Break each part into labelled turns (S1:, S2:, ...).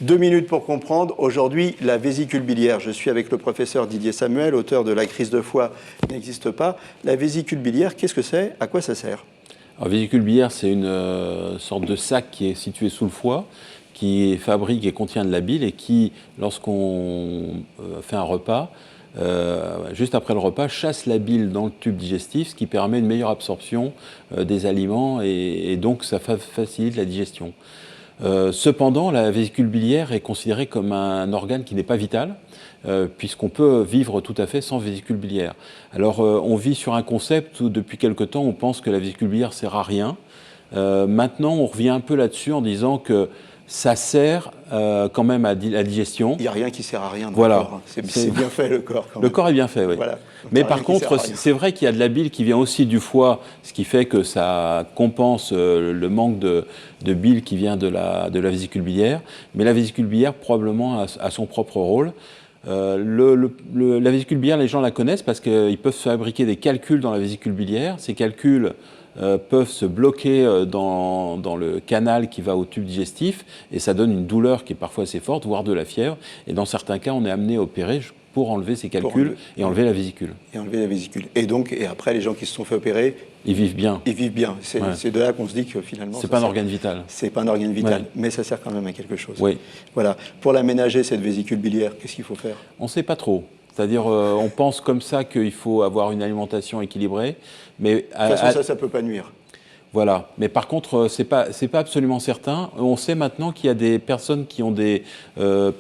S1: 2 minutes pour comprendre. Aujourd'hui, la vésicule biliaire. Je suis avec le professeur Didier Samuel, auteur de La crise de foie n'existe pas. La vésicule biliaire, qu'est-ce que c'est? À quoi ça sert?
S2: Alors, vésicule biliaire, c'est une sorte de sac qui est situé sous le foie, qui fabrique et contient de la bile et qui, lorsqu'on fait un repas, juste après le repas, chasse la bile dans le tube digestif, ce qui permet une meilleure absorption des aliments et donc ça facilite la digestion. Cependant, la vésicule biliaire est considérée comme un organe qui n'est pas vital, puisqu'on peut vivre tout à fait sans vésicule biliaire. Alors, on vit sur un concept où, depuis quelque temps, on pense que la vésicule biliaire ne sert à rien. Maintenant, on revient un peu là-dessus en disant que ça sert quand même à la digestion.
S1: Il n'y a rien qui sert à rien dans
S2: voilà.
S1: le corps. Hein. C'est bien fait, le corps. Quand même.
S2: Le corps est bien fait, oui.
S1: Voilà.
S2: Mais par contre, c'est vrai qu'il y a de la bile qui vient aussi du foie, ce qui fait que ça compense le manque de bile qui vient de la vésicule biliaire. Mais la vésicule biliaire, probablement, a son propre rôle. La vésicule biliaire, les gens la connaissent parce qu'ils peuvent fabriquer des calculs dans la vésicule biliaire. Ces calculs peuvent se bloquer dans le canal qui va au tube digestif et ça donne une douleur qui est parfois assez forte, voire de la fièvre. Et dans certains cas, on est amené à opérer pour enlever ces calculs et enlever la vésicule.
S1: Et enlever la vésicule. Et donc, après, les gens qui se sont fait opérer,
S2: ils vivent bien.
S1: Ils vivent bien. C'est de là qu'on se dit que finalement...
S2: C'est pas un organe vital.
S1: C'est pas un organe vital, mais ça sert quand même à quelque chose.
S2: Oui.
S1: Voilà. Pour l'aménager, cette vésicule biliaire, qu'est-ce qu'il faut faire?
S2: On ne sait pas trop. C'est-à-dire, on pense comme ça qu'il faut avoir une alimentation équilibrée. Mais
S1: de toute façon, ça ne peut pas nuire.
S2: Voilà. Mais par contre, c'est pas absolument certain. On sait maintenant qu'il y a des personnes qui ont des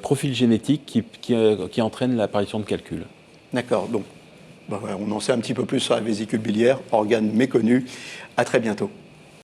S2: profils génétiques qui entraînent l'apparition de calculs.
S1: D'accord. Donc, on en sait un petit peu plus sur la vésicule biliaire, organe méconnu. À très bientôt.